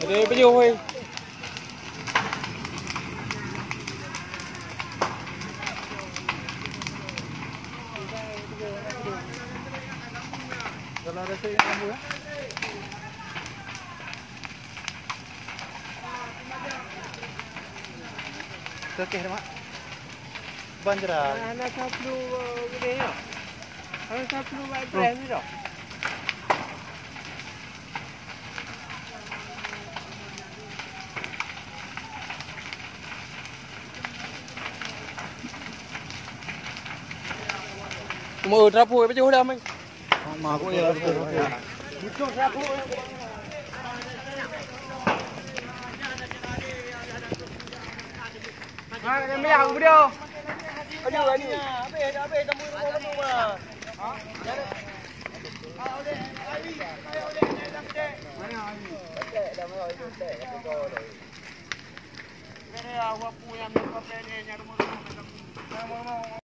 Đây bao nhiêu thôi. Kalau ada saya yang kamu ya. Okey, mak. Bandra. Anak satu gede ya. Anak satu brand ni dah. Mau trapo apa je dah mai. Mak aku ya. Butuh trapo. Ha, kena melihat aku dia. Aduh, ni. Habis temu mah. Ha? Ah, boleh. Mana ni? Dah mau itu teh. Kena awak punya apa plan ni nyar mau.